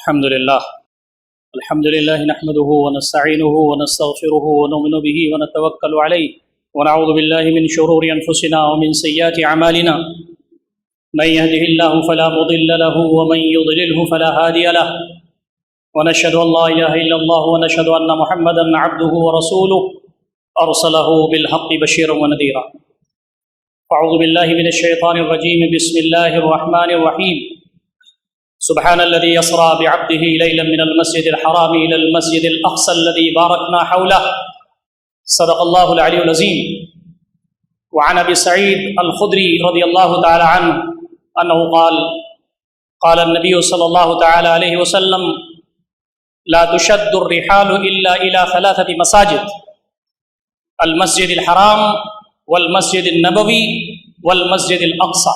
الحمد لله نحمده ونستعينه ونستغفره ونؤمن به ونتوكل عليه ونعوذ بالله من شرور أنفسنا ومن سيئات أعمالنا من يهده الله فلا مضل له ومن يضلله فلا هادي له ونشهد أن لا إله إلا الله ونشهد أن محمدا عبده ورسوله أرسله بالحق بشيرا ونذيرا. أعوذ بالله من الشيطان الرجيم. بسم الله الرحمن الرحيم. سبحان الذي يسرى بعبده ليلا من المسجد الحرام إلى المسجد الأقصى الذي باركنا حوله. صدق الله العلي العظيم. وعن أبي سعيد الخدري رضي الله تعالى عنه أنه قال النبي صلى الله تعالى عليه وسلم: لا تشد الرحال إلا إلى ثلاثة مساجد: المسجد الحرام والمسجد النبوي والمسجد الأقصى.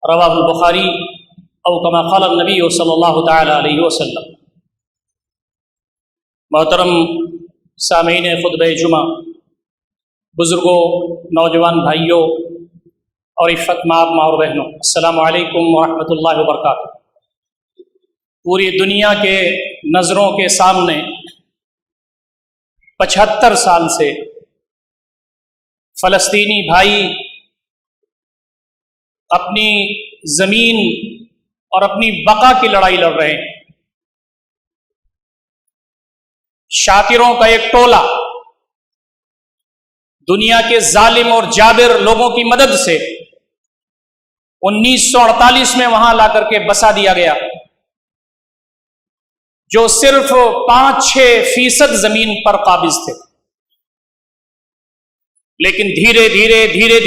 رواه البخاری او کما قال النبی صلی اللہ تعالی علیہ وسلم. محترم سامعین خطبہ جمعہ، بزرگوں، نوجوان بھائیوں اور عفت ماں اور بہنوں، السلام علیکم ورحمۃ اللہ وبرکاتہ. پوری دنیا کے نظروں کے سامنے 75 سال سے فلسطینی بھائی اپنی زمین اور اپنی بقا کی لڑائی لڑ رہے ہیں. شاطروں کا ایک ٹولہ دنیا کے ظالم اور جابر لوگوں کی مدد سے 1948 میں وہاں لا کر کے بسا دیا گیا، جو صرف 5-6% زمین پر قابض تھے. لیکن دھیرے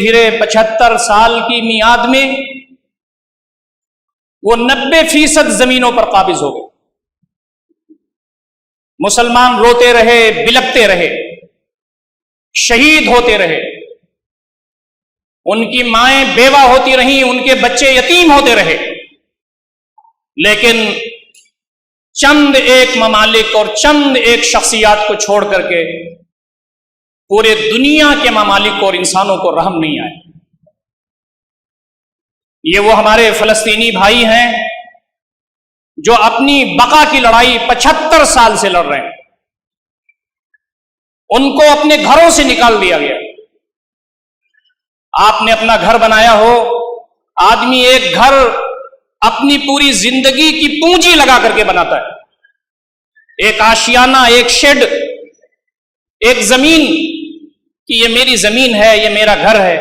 دھیرے 75 سال کی میعاد میں وہ 90% زمینوں پر قابض ہو گئے. مسلمان روتے رہے، بلکتے رہے، شہید ہوتے رہے، ان کی مائیں بیوہ ہوتی رہیں، ان کے بچے یتیم ہوتے رہے. لیکن چند ایک ممالک اور چند ایک شخصیات کو چھوڑ کر کے پورے دنیا کے ممالک اور انسانوں کو رحم نہیں آئے. یہ وہ ہمارے فلسطینی بھائی ہیں جو اپنی بقا کی لڑائی 75 سال سے لڑ رہے ہیں. ان کو اپنے گھروں سے نکال دیا گیا. آپ نے اپنا گھر بنایا ہو، آدمی ایک گھر اپنی پوری زندگی کی پونجی لگا کر کے بناتا ہے. ایک آشیانہ، ایک شیڈ، ایک زمین کہ یہ میری زمین ہے، یہ میرا گھر ہے.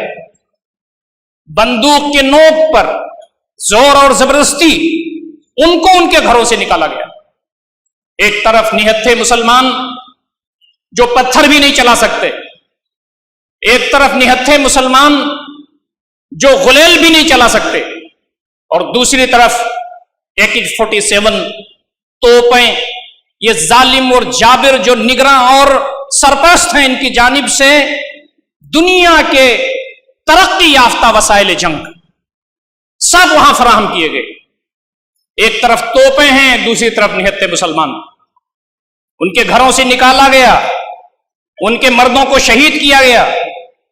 بندوق کے نوک پر زور اور زبردستی ان کو ان کے گھروں سے نکالا گیا. ایک طرف نہتھے مسلمان جو پتھر بھی نہیں چلا سکتے، ایک طرف نہتھے مسلمان جو غلیل بھی نہیں چلا سکتے، اور دوسری طرف AK-47 توپیں. یہ ظالم اور جابر جو نگراں اور سرپرست ہیں، ان کی جانب سے دنیا کے ترقی یافتہ وسائل جنگ سب وہاں فراہم کیے گئے. ایک طرف توپیں ہیں، دوسری طرف نہتے مسلمان. ان کے گھروں سے نکالا گیا، ان کے مردوں کو شہید کیا گیا،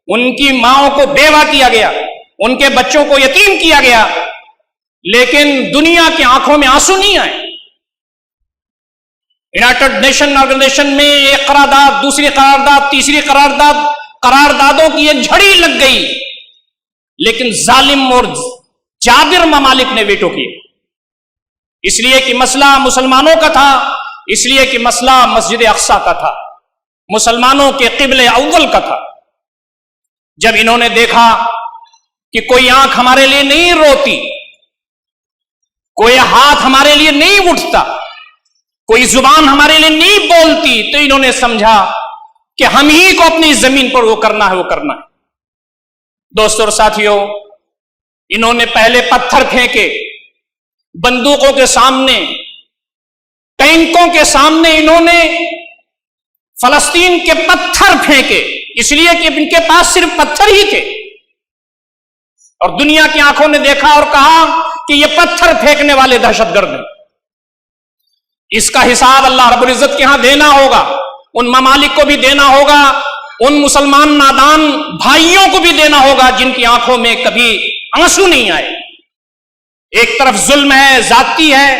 ان کی ماؤں کو بیوہ کیا گیا، ان کے بچوں کو یتیم کیا گیا. لیکن دنیا کی آنکھوں میں آنسو نہیں آئے. یونائٹڈ نیشن آرگنائزیشن میں ایک قرارداد، دوسری قرارداد، تیسری قرارداد، قراردادوں کی ایک جھڑی لگ گئی، لیکن ظالم اور جابر ممالک نے ویٹو کیے. اس لیے کہ مسئلہ مسلمانوں کا تھا، اس لیے کہ مسئلہ مسجد اقصی کا تھا، مسلمانوں کے قبلہ اول کا تھا. جب انہوں نے دیکھا کہ کوئی آنکھ ہمارے لیے نہیں روتی، کوئی ہاتھ ہمارے لیے نہیں اٹھتا، کوئی زبان ہمارے لیے نہیں بولتی، تو انہوں نے سمجھا کہ ہم ہی کو اپنی زمین پر وہ کرنا ہے. دوستوں اور ساتھیوں، انہوں نے پہلے پتھر پھینکے، بندوقوں کے سامنے، ٹینکوں کے سامنے انہوں نے فلسطین کے پتھر پھینکے، اس لیے کہ ان کے پاس صرف پتھر ہی تھے. اور دنیا کی آنکھوں نے دیکھا اور کہا کہ یہ پتھر پھینکنے والے دہشت گرد ہیں. اس کا حساب اللہ رب العزت کے ہاں دینا ہوگا، ان ممالک کو بھی دینا ہوگا، ان مسلمان نادان بھائیوں کو بھی دینا ہوگا جن کی آنکھوں میں کبھی آنسو نہیں آئے. ایک طرف ظلم ہے، ذاتی ہے،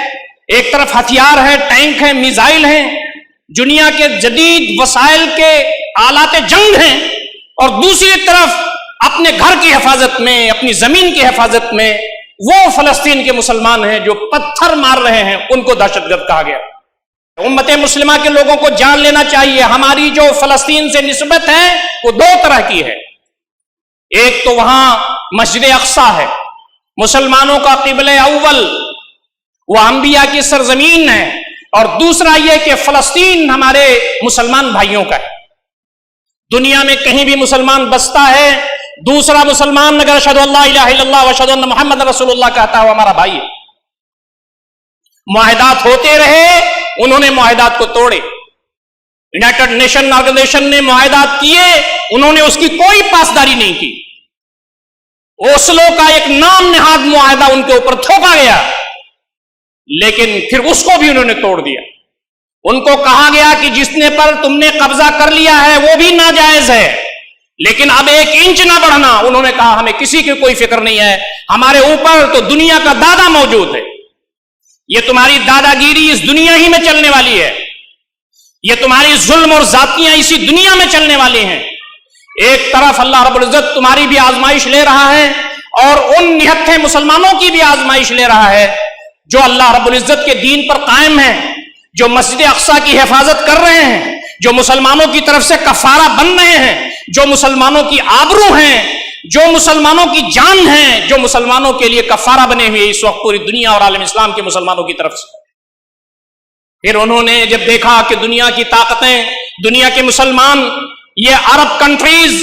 ایک طرف ہتھیار ہے، ٹینک ہے، میزائل ہیں، دنیا کے جدید وسائل کے آلات جنگ ہیں، اور دوسری طرف اپنے گھر کی حفاظت میں، اپنی زمین کی حفاظت میں وہ فلسطین کے مسلمان ہیں جو پتھر مار رہے ہیں، ان کو دہشت گرد کہا گیا۔ امت مسلمہ کے لوگوں کو جان لینا چاہیے، ہماری جو فلسطین سے نسبت ہے وہ دو طرح کی ہے۔ ایک تو وہاں مسجد اقصی ہے، مسلمانوں کا قبلہ اول، وہ انبیاء کی سرزمین ہے، اور دوسرا یہ کہ فلسطین ہمارے مسلمان بھائیوں کا ہے۔ دنیا میں کہیں بھی مسلمان بستا ہے، دوسرا مسلمان اگر اشہدو اللہ الہ الا اللہ واشہدو ان محمد رسول اللہ کہتا ہے وہ ہمارا بھائی ہے۔ معاہدات ہوتے رہے، انہوں نے معاہدات کو توڑے، یونائٹڈ نیشن آرگنائزیشن نے معاہدات کیے، انہوں نے اس کی کوئی پاسداری نہیں کی۔ اوسلو کا ایک نام نہاد معاہدہ ان کے اوپر تھوپا گیا، لیکن پھر اس کو بھی انہوں نے توڑ دیا۔ ان کو کہا گیا کہ جس نے پر تم نے قبضہ کر لیا ہے وہ بھی ناجائز ہے، لیکن اب 1 انچ نہ بڑھنا۔ انہوں نے کہا ہمیں کسی کی کوئی فکر نہیں ہے، ہمارے اوپر تو دنیا کا دادا موجود ہے، یہ تمہاری دادا گیری اس دنیا ہی میں چلنے والی ہے، یہ تمہاری ظلم اور ذاتیاں اسی دنیا میں چلنے والی ہیں۔ ایک طرف اللہ رب العزت تمہاری بھی آزمائش لے رہا ہے، اور ان نہتھے مسلمانوں کی بھی آزمائش لے رہا ہے جو اللہ رب العزت کے دین پر قائم ہیں، جو مسجد اقصی کی حفاظت کر رہے ہیں، جو مسلمانوں کی طرف سے کفارہ بن رہے ہیں، جو مسلمانوں کی آبرو ہیں، جو مسلمانوں کی جان ہیں، جو مسلمانوں کے لیے کفارہ بنے ہوئے اس وقت پوری دنیا اور عالم اسلام کے مسلمانوں کی طرف سے۔ پھر انہوں نے جب دیکھا کہ دنیا کی طاقتیں، دنیا کے مسلمان، یہ عرب کنٹریز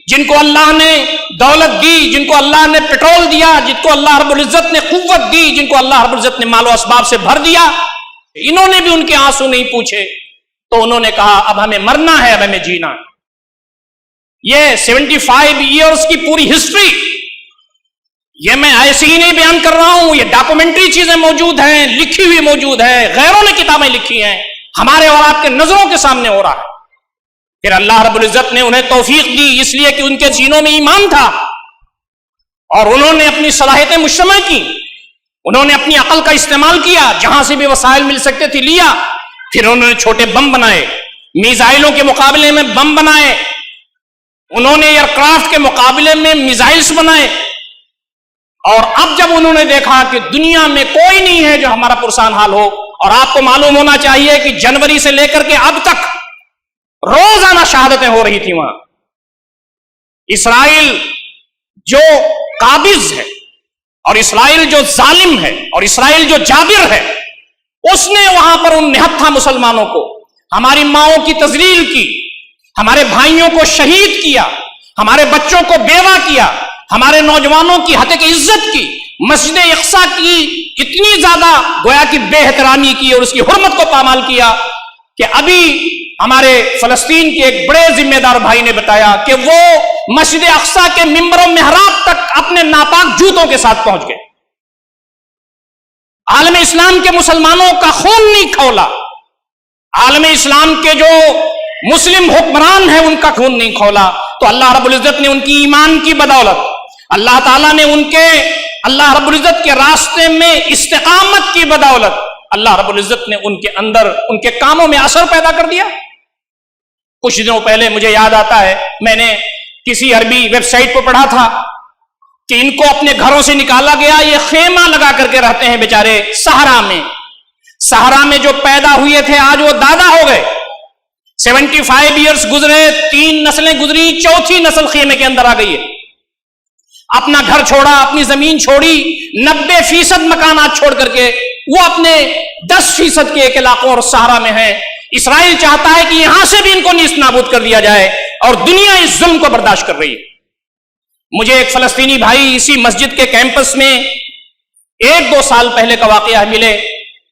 جن کو اللہ نے دولت دی، جن کو اللہ نے پیٹرول دیا، جن کو اللہ رب العزت نے قوت دی، جن کو اللہ رب العزت نے مال و اسباب سے بھر دیا، انہوں نے بھی ان کے آنسو نہیں پوچھے، تو انہوں نے کہا اب ہمیں مرنا ہے، اب ہمیں جینا ہے۔ یہ 75 ایئرز کی پوری ہسٹری، یہ میں ایسے ہی نہیں بیان کر رہا ہوں، یہ ڈاکومنٹری چیزیں موجود ہیں، لکھی ہوئی موجود ہے، غیروں نے کتابیں لکھی ہیں، ہمارے اور آپ کے نظروں کے سامنے ہو رہا ہے۔ پھر اللہ رب العزت نے انہیں توفیق دی، اس لیے کہ ان کے سینوں میں ایمان تھا، اور انہوں نے اپنی صلاحیتیں مجتمع کی، انہوں نے اپنی عقل کا استعمال کیا، جہاں سے بھی وسائل مل سکتے تھے لیا۔ پھر انہوں نے چھوٹے بم بنائے، میزائلوں کے مقابلے میں بم بنائے، انہوں نے ایئر کرافٹ کے مقابلے میں میزائلز بنائے، اور اب جب انہوں نے دیکھا کہ دنیا میں کوئی نہیں ہے جو ہمارا پرسان حال ہو، اور آپ کو معلوم ہونا چاہیے کہ جنوری سے لے کر کے اب تک روزانہ شہادتیں ہو رہی تھی وہاں۔ اسرائیل جو قابض ہے، اور اسرائیل جو ظالم ہے، اور اسرائیل جو جابر ہے، اس نے وہاں پر ان نہتھا مسلمانوں کو، ہماری ماؤں کی تذلیل کی، ہمارے بھائیوں کو شہید کیا، ہمارے بچوں کو بیوہ کیا، ہمارے نوجوانوں کی حق کی عزت کی، مسجد اقصی کی اتنی زیادہ گویا کی بے احترامی کی اور اس کی حرمت کو پامال کیا کہ ابھی ہمارے فلسطین کے ایک بڑے ذمہ دار بھائی نے بتایا کہ وہ مسجد اقصی کے ممبر و محراب تک اپنے ناپاک جوتوں کے ساتھ پہنچ گئے۔ عالم اسلام کے مسلمانوں کا خون نہیں کھولا، عالم اسلام کے جو مسلم حکمران ہیں ان کا خون نہیں کھولا، تو اللہ رب العزت نے ان کی ایمان کی بدولت، اللہ تعالیٰ نے ان کے اللہ رب العزت کے راستے میں استقامت کی بدولت، اللہ رب العزت نے ان کے اندر ان کے کاموں میں اثر پیدا کر دیا۔ کچھ دنوں پہلے مجھے یاد آتا ہے، میں نے کسی عربی ویب سائٹ پر پڑھا تھا کہ ان کو اپنے گھروں سے نکالا گیا، یہ خیمہ لگا کر کے رہتے ہیں بیچارے صحرا میں۔ صحرا میں جو پیدا ہوئے تھے آج وہ دادا ہو گئے، 75 ایئرز گزرے، 3 نسلیں گزری، 4تھی نسل خیمے کے اندر آ گئی ہے۔ اپنا گھر چھوڑا، اپنی زمین چھوڑی، 90% مکانات چھوڑ کر کے وہ اپنے 10% کے ایک علاقوں اور صحرا میں ہیں۔ اسرائیل چاہتا ہے کہ یہاں سے بھی ان کو نیست نابود کر دیا جائے، اور دنیا اس ظلم کو برداشت کر رہی ہے۔ مجھے ایک فلسطینی بھائی اسی مسجد کے کیمپس میں 1-2 سال پہلے کا واقعہ ملے،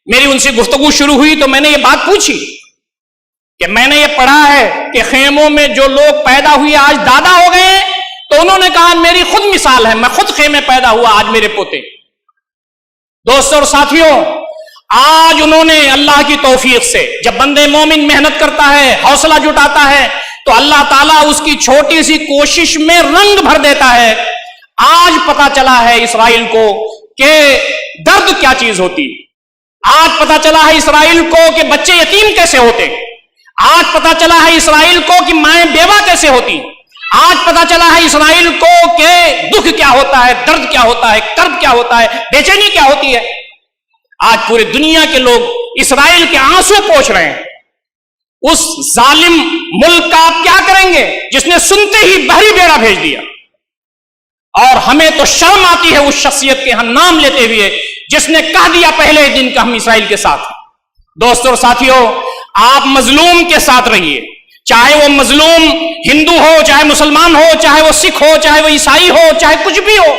میری ان سے گفتگو شروع ہوئی تو میں نے یہ بات پوچھی کہ میں نے یہ پڑھا ہے کہ خیموں میں جو لوگ پیدا ہوئے آج دادا ہو گئے، تو انہوں نے کہا میری خود مثال ہے، میں خود خیمے پیدا ہوا، آج میرے پوتے۔ دوستوں اور ساتھیوں، آج انہوں نے اللہ کی توفیق سے، جب بندے مومن محنت کرتا ہے، حوصلہ جٹاتا ہے، تو اللہ تعالیٰ اس کی چھوٹی سی کوشش میں رنگ بھر دیتا ہے۔ آج پتا چلا ہے اسرائیل کو کہ درد کیا چیز ہوتی ہے، آج پتا چلا ہے اسرائیل کو کہ بچے یتیم کیسے ہوتے، آج پتا چلا ہے اسرائیل کو کہ مائیں بیوہ کیسے ہوتی، آج پتا چلا ہے اسرائیل کو کہ دکھ کیا ہوتا ہے، درد کیا ہوتا ہے، کرب کیا ہوتا ہے، بے چینی کیا ہوتی ہے۔ آج پوری دنیا کے لوگ اسرائیل کے آنسو پوچھ رہے ہیں۔ اس ظالم ملک کا آپ کیا کریں گے جس نے سنتے ہی بحری بیڑا بھیج دیا؟ اور ہمیں تو شرم آتی ہے اس شخصیت کے ہم نام لیتے ہوئے جس نے کہہ دیا پہلے دن کا ہم اسرائیل کے ساتھ ہیں۔ دوستوں اور ساتھیوں، آپ مظلوم کے ساتھ رہیے، چاہے وہ مظلوم ہندو ہو، چاہے مسلمان ہو، چاہے وہ سکھ ہو، چاہے وہ عیسائی ہو، چاہے کچھ بھی ہو۔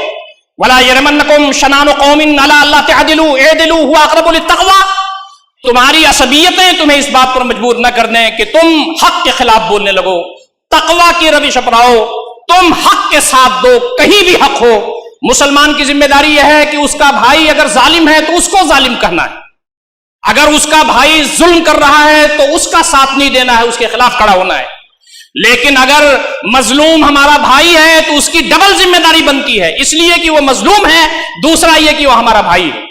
وَلَا يَجْرِمَنَّكُمْ شَنَآنُ قَوْمٍ عَلَىٰ أَلَّا تَعْدِلُوا اعْدِلُوا هُوَ أَقْرَبُ لِلتَّقْوَىٰ۔ تمہاری عصبیتیں تمہیں اس بات پر مجبور نہ کر دیں کہ تم حق کے خلاف بولنے لگو، تقویٰ کی روش اپناؤ، تم حق کے ساتھ دو، کہیں بھی حق ہو۔ مسلمان کی ذمہ داری یہ ہے کہ اس کا بھائی اگر ظالم ہے تو اس کو ظالم کہنا ہے، اگر اس کا بھائی ظلم کر رہا ہے تو اس کا ساتھ نہیں دینا ہے، اس کے خلاف کھڑا ہونا ہے۔ لیکن اگر مظلوم ہمارا بھائی ہے تو اس کی ڈبل ذمہ داری بنتی ہے، اس لیے کہ وہ مظلوم ہے، دوسرا یہ کہ وہ ہمارا بھائی ہے۔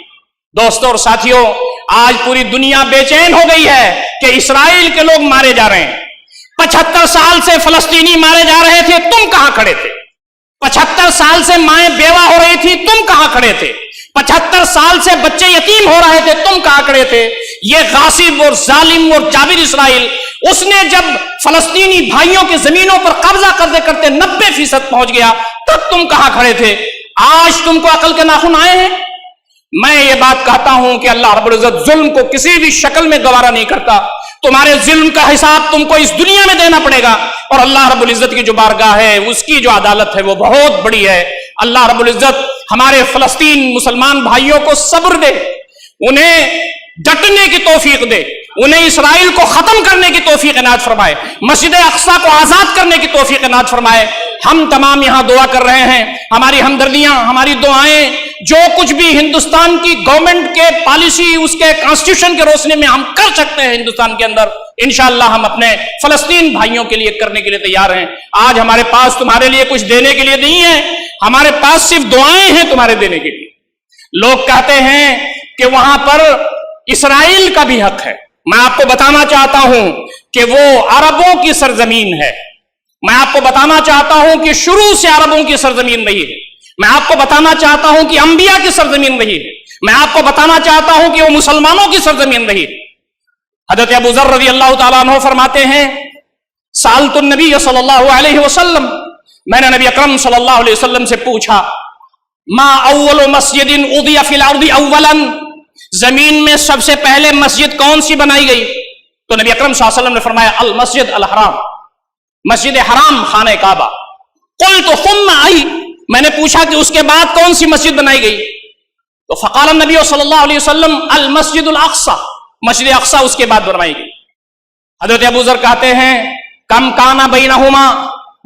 دوستوں اور ساتھیوں، آج پوری دنیا بے چین ہو گئی ہے کہ اسرائیل کے لوگ مارے جا رہے ہیں۔ 75 سال سے فلسطینی مارے جا رہے تھے، تم کہاں کھڑے تھے؟ 75 سال سے مائیں بیوہ ہو رہی تھی، تم کہاں کھڑے تھے؟ 75 سال سے بچے یتیم ہو رہے تھے، تم کہاں کھڑے تھے؟ یہ غاصب اور ظالم اور جابر اسرائیل، اس نے جب فلسطینی بھائیوں کی زمینوں پر قبضہ کرتے کرتے 90% پہنچ گیا، تب تم کہاں کھڑے تھے؟ آج تم کو عقل کے ناخن آئے ہیں؟ میں یہ بات کہتا ہوں کہ اللہ رب العزت ظلم کو کسی بھی شکل میں گوارا نہیں کرتا۔ تمہارے ظلم کا حساب تم کو اس دنیا میں دینا پڑے گا، اور اللہ رب العزت کی جو بارگاہ ہے، اس کی جو عدالت ہے، وہ بہت بڑی ہے۔ اللہ رب العزت ہمارے فلسطین مسلمان بھائیوں کو صبر دے، انہیں ڈٹنے کی توفیق دے، انہیں اسرائیل کو ختم کرنے کی توفیق عنایت فرمائے، مسجد اقصیٰ کو آزاد کرنے کی توفیق عنایت فرمائے۔ ہم تمام یہاں دعا کر رہے ہیں، ہماری ہمدردیاں، ہماری دعائیں، جو کچھ بھی ہندوستان کی گورنمنٹ کے پالیسی، اس کے کانسٹیٹیوشن کے روشنی میں ہم کر سکتے ہیں ہندوستان کے اندر، انشاءاللہ ہم اپنے فلسطین بھائیوں کے لیے کرنے کے لیے تیار ہیں۔ آج ہمارے پاس تمہارے لیے کچھ دینے کے لیے نہیں ہے، ہمارے پاس صرف دعائیں ہیں تمہارے دینے کے لیے۔ لوگ کہتے ہیں کہ وہاں پر اسرائیل کا بھی حق ہے۔ میں آپ کو بتانا چاہتا ہوں کہ وہ عربوں کی سرزمین ہے۔ میں آپ کو بتانا چاہتا ہوں کہ شروع سے عربوں کی سرزمین رہی ہے۔ میں آپ کو بتانا چاہتا ہوں کہ انبیاء کی سرزمین رہی ہے۔ میں آپ کو بتانا چاہتا ہوں کہ وہ مسلمانوں کی سرزمین رہی ہے۔ حضرت ابو ذر رضی اللہ تعالیٰ عنہ فرماتے ہیں، سألت النبی صلی اللہ علیہ وسلم، میں نے نبی اکرم صلی اللہ علیہ وسلم سے پوچھا، ما اول مسجد اضی فی الارض اولا، زمین میں سب سے پہلے مسجد کون سی بنائی گئی؟ تو نبی اکرم صلی اللہ علیہ وسلم نے فرمایا، المسجد الحرام، مسجد حرام، خانہ کعبہ۔ قلت ثم ای، میں نے پوچھا کہ اس کے بعد کون سی مسجد بنائی گئی؟ تو فقال النبی صلی اللہ علیہ وسلم، المسجد الاقصی، مسجد اقصی اس کے بعد بنائی گئی۔ حضرت ابو ذر کہتے ہیں، کم کانا بینہما،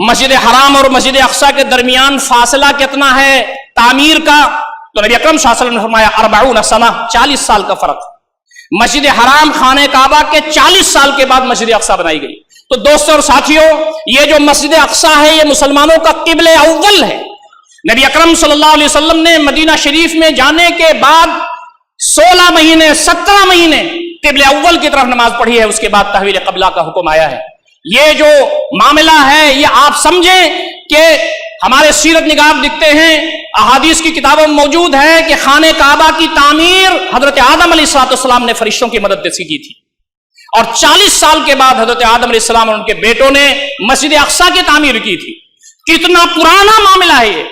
مسجد حرام اور مسجد اقصی کے درمیان فاصلہ کتنا ہے تعمیر کا؟ تو نبی اکرم صلی اللہ علیہ وسلم نے فرمایا 40 سنہ، 40 سال کا فرق۔ مسجد حرام خانہ کعبہ کے 40 سال کے بعد مسجد اقصی بنائی گئی۔ تو دوستوں اور ساتھیوں، یہ جو مسجد اقصی ہے، یہ مسلمانوں کا قبلہ اول ہے۔ نبی اکرم صلی اللہ علیہ وسلم نے مدینہ شریف میں جانے کے بعد 16 مہینے 17 مہینے قبلہ اول کی طرف نماز پڑھی ہے، اس کے بعد تحویل قبلہ کا حکم آیا ہے۔ یہ جو معاملہ ہے، یہ آپ سمجھیں کہ ہمارے سیرت نگار لکھتے ہیں، احادیث کی کتابوں میں موجود ہے کہ خانہ کعبہ کی تعمیر حضرت آدم علیہ السلام نے فرشتوں کی مدد سے کی تھی، اور 40 سال کے بعد حضرت آدم علیہ السلام اور ان کے بیٹوں نے مسجد اقصی کی تعمیر کی تھی۔ کتنا پرانا معاملہ ہے یہ۔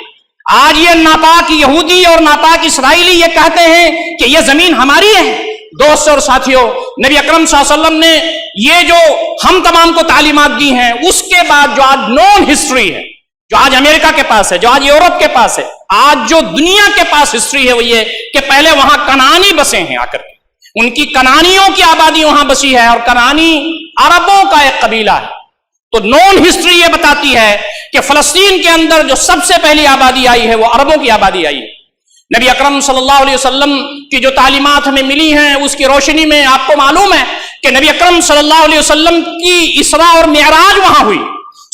آج یہ ناپاک یہودی اور ناپاک اسرائیلی یہ کہتے ہیں کہ یہ زمین ہماری ہے۔ دوستوں اور ساتھیوں، نبی اکرم صلی اللہ علیہ وسلم نے یہ جو ہم تمام کو تعلیمات دی ہیں، اس کے بعد جو آج نون ہسٹری ہے، جو آج امریکہ کے پاس ہے، جو آج یورپ کے پاس ہے، آج جو دنیا کے پاس ہسٹری ہے، وہ یہ کہ پہلے وہاں کنعانی بسے ہیں، آ کر کے ان کی کنعانیوں کی آبادی وہاں بسی ہے، اور کنعانی عربوں کا ایک قبیلہ ہے۔ تو نون ہسٹری یہ بتاتی ہے کہ فلسطین کے اندر جو سب سے پہلی آبادی آئی ہے، وہ عربوں کی آبادی آئی ہے۔ نبی اکرم صلی اللہ علیہ وسلم کی جو تعلیمات ہمیں ملی ہیں، اس کی روشنی میں آپ کو معلوم ہے کہ نبی اکرم صلی اللہ علیہ وسلم کی اسراء اور معراج وہاں ہوئی۔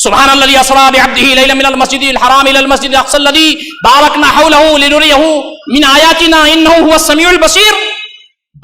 سبحان الذی اسری بعبدہ لیلا من المسجد الحرام الی المسجد الاقصی الذی بارکنا حولہ لنریہ من آیاتنا انہ هو السمیع البصیر۔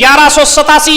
1187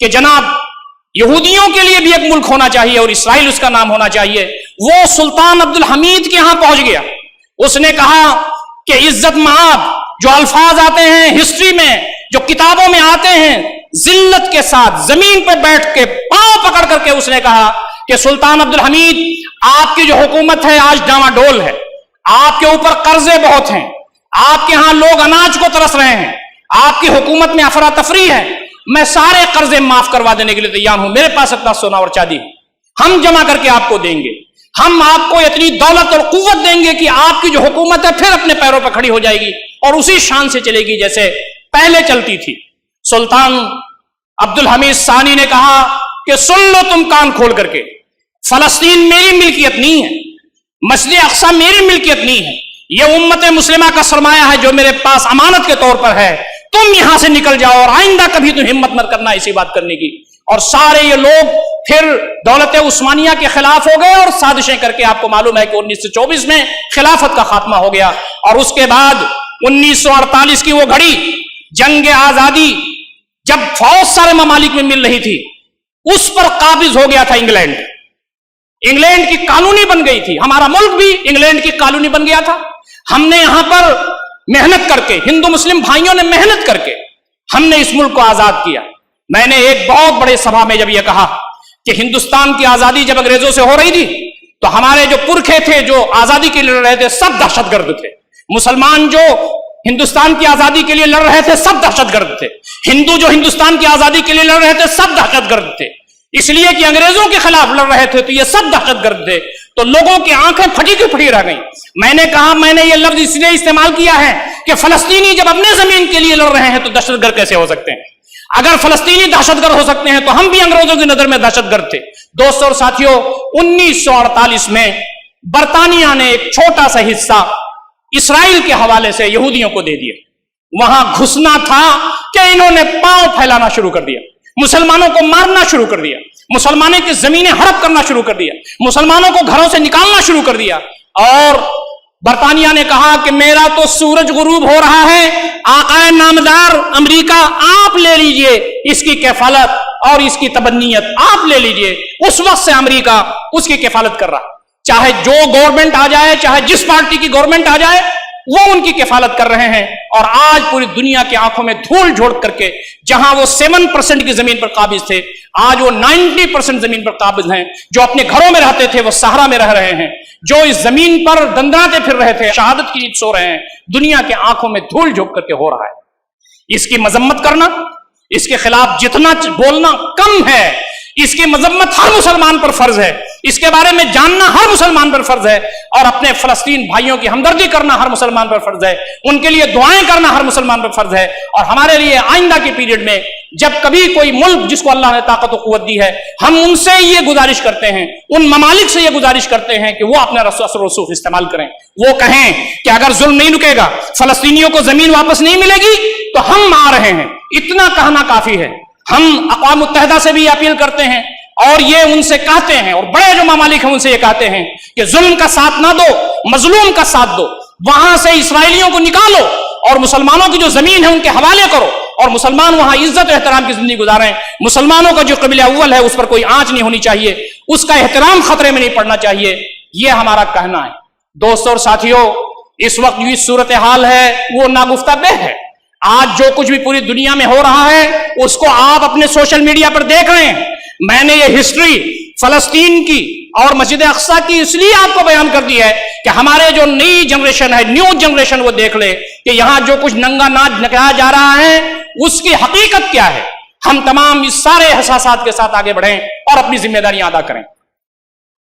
کہ جناب یہودیوں کے لیے بھی ایک ملک ہونا چاہیے اور اسرائیل اس کا نام ہونا چاہیے، وہ سلطان عبد الحمید کے یہاں پہنچ گیا۔ اس نے کہا کہ عزت مآب جو الفاظ آتے ہیں ہسٹری میں، جو کتابوں میں آتے ہیں، ذلت کے ساتھ زمین پہ بیٹھ کے پاؤں پکڑ کر کے اس نے کہا کہ سلطان عبد الحمید، آپ کی جو حکومت ہے آج ڈاما ڈول ہے، آپ کے اوپر قرضے بہت ہیں، آپ کے ہاں لوگ اناج کو ترس رہے ہیں، آپ کی حکومت میں افراتفری ہے، میں سارے قرضے معاف کروا دینے کے لیے تیار ہوں، میرے پاس اتنا سونا اور چاندی ہم جمع کر کے آپ کو دیں گے، ہم آپ کو اتنی دولت اور قوت دیں گے کہ آپ کی جو حکومت ہے پھر اپنے پیروں پر کھڑی ہو جائے گی اور اسی شان سے چلے گی جیسے پہلے چلتی تھی۔ سلطان عبد الحمید ثانی نے کہا کہ سن لو تم کان کھول کر کے، فلسطین میری ملکیت نہیں ہے، مسجد اقصی میری ملکیت نہیں ہے، یہ امت مسلمہ کا سرمایہ ہے جو میرے پاس امانت کے طور پر ہے، تم یہاں سے نکل جاؤ اور آئندہ کبھی تم ہمت مت کرنا اسی بات کرنے کی۔ اور سارے یہ لوگ پھر دولت عثمانیہ کے خلاف ہو گئے اور سازشیں کر کے آپ کو معلوم ہے کہ 1924 میں خلافت کا خاتمہ ہو گیا، اور اس کے بعد 1948 کی وہ گھڑی جنگ آزادی جب فوج سارے ممالک میں مل رہی تھی، اس پر قابض ہو گیا تھا انگلینڈ۔ انگلینڈ کی کالونی بن گئی تھی، ہمارا ملک بھی انگلینڈ کی کالونی بن گیا تھا۔ ہم نے یہاں پر محنت کر کے، ہندو مسلم بھائیوں نے محنت کر کے ہم نے اس ملک کو آزاد کیا۔ میں نے ایک بہت بڑے سبھا میں جب یہ کہا کہ ہندوستان کی آزادی جب انگریزوں سے ہو رہی تھی تو ہمارے جو پرکھے تھے جو آزادی کے لیے لڑ رہے تھے سب دہشت گرد تھے، مسلمان جو ہندوستان کی آزادی کے لیے لڑ رہے تھے سب دہشت گرد تھے، ہندو جو ہندوستان کی آزادی کے لیے لڑ رہے تھے سب دہشت گرد تھے، اس لیے کہ انگریزوں کے خلاف لڑ رہے تھے تو یہ سب دہشت گرد تھے۔ تو لوگوں کی آنکھیں پھٹی کی پھٹی رہ گئیں۔ میں نے کہا میں نے یہ لفظ اس لیے استعمال کیا ہے کہ فلسطینی جب اپنے زمین کے لیے لڑ رہے ہیں تو دہشت گرد کیسے ہو سکتے ہیں؟ اگر فلسطینی دہشت گرد ہو سکتے ہیں تو ہم بھی انگریزوں کی نظر میں دہشت گرد تھے۔ دوستوں اور ساتھیوں، 1948 میں برطانیہ نے ایک چھوٹا سا حصہ اسرائیل کے حوالے سے یہودیوں کو دے دیا۔ وہاں گھسنا تھا کہ انہوں نے پاؤں پھیلانا شروع کر دیا، مسلمانوں کو مارنا شروع کر دیا، مسلمانوں کی زمینیں ہڑپ کرنا شروع کر دیا، مسلمانوں کو گھروں سے نکالنا شروع کر دیا۔ اور برطانیہ نے کہا کہ میرا تو سورج غروب ہو رہا ہے، آقائے نامدار امریکہ آپ لے لیجئے اس کی کفالت اور اس کی تبنیت آپ لے لیجئے۔ اس وقت سے امریکہ اس کی کفالت کر رہا، چاہے جو گورنمنٹ آ جائے، چاہے جس پارٹی کی گورنمنٹ آ جائے، وہ ان کی کفالت کر رہے ہیں۔ اور آج پوری دنیا کی آنکھوں میں دھول جھونک کر کے جہاں وہ 7% کی زمین پر قابض تھے، آج وہ 90% زمین پر قابض ہیں۔ جو اپنے گھروں میں رہتے تھے وہ صحرا میں رہ رہے ہیں، جو اس زمین پر دندراتے پھر رہے تھے شہادت کی نیند سو رہے ہیں۔ دنیا کے آنکھوں میں دھول جھونک کر کے ہو رہا ہے۔ اس کی مذمت کرنا، اس کے خلاف جتنا بولنا کم ہے۔ اس کی مذمت ہر مسلمان پر فرض ہے، اس کے بارے میں جاننا ہر مسلمان پر فرض ہے، اور اپنے فلسطین بھائیوں کی ہمدردی کرنا ہر مسلمان پر فرض ہے، ان کے لیے دعائیں کرنا ہر مسلمان پر فرض ہے۔ اور ہمارے لیے آئندہ کی پیریڈ میں جب کبھی کوئی ملک جس کو اللہ نے طاقت و قوت دی ہے، ہم ان سے یہ گزارش کرتے ہیں، ان ممالک سے یہ گزارش کرتے ہیں کہ وہ اپنا اثر و رسوخ استعمال کریں۔ وہ کہیں کہ اگر ظلم نہیں رکے گا، فلسطینیوں کو زمین واپس نہیں ملے گی تو ہم آ رہے ہیں، اتنا کہنا کافی ہے۔ ہم اقوام متحدہ سے بھی اپیل کرتے ہیں اور یہ ان سے کہتے ہیں، اور بڑے جو ممالک ہیں ان سے یہ کہتے ہیں کہ ظلم کا ساتھ نہ دو، مظلوم کا ساتھ دو، وہاں سے اسرائیلیوں کو نکالو اور مسلمانوں کی جو زمین ہے ان کے حوالے کرو، اور مسلمان وہاں عزت و احترام کی زندگی گزاریں۔ مسلمانوں کا جو قبیلہ اول ہے اس پر کوئی آنچ نہیں ہونی چاہیے، اس کا احترام خطرے میں نہیں پڑنا چاہیے، یہ ہمارا کہنا ہے۔ دوستوں اور ساتھیوں، اس وقت جو صورتحال ہے وہ ناگفتہ بہ ہے۔ آج جو کچھ بھی پوری دنیا میں ہو رہا ہے اس کو آپ اپنے سوشل میڈیا پر دیکھ رہے ہیں۔ میں نے یہ ہسٹری فلسطین کی اور مسجد اقصی کی اس لیے آپ کو بیان کر دی ہے کہ ہمارے جو نئی جنریشن ہے، نیو جنریشن، وہ دیکھ لے کہ یہاں جو کچھ ننگا ناچ نکلا جا رہا ہے اس کی حقیقت کیا ہے۔ ہم تمام اس سارے احساسات کے ساتھ آگے بڑھیں اور اپنی ذمہ داریاں ادا کریں۔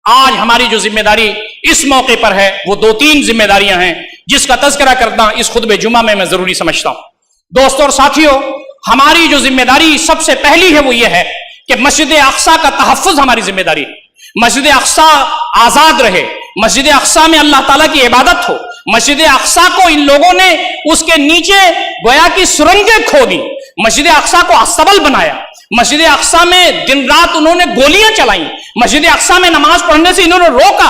آج ہماری جو ذمہ داری اس موقع پر ہے وہ 2-3 ذمہ داریاں ہیں جس کا تذکرہ کرنا اس خطبہ جمعہ میں زروری سمجھتا ہوں۔ دوستوں اور ساتھیوں، ہماری جو ذمہ داری سب سے پہلی ہے وہ یہ ہے کہ مسجد اقصی کا تحفظ ہماری ذمہ داری ہے۔ مسجد اقصی آزاد رہے، مسجد اقصی میں اللہ تعالیٰ کی عبادت ہو۔ مسجد اقصی کو ان لوگوں نے اس کے نیچے گویا کی سرنگیں کھودی، مسجد اقصی کو استبل بنایا، مسجد اقصی میں دن رات انہوں نے گولیاں چلائیں، مسجد اقصی میں نماز پڑھنے سے انہوں نے روکا،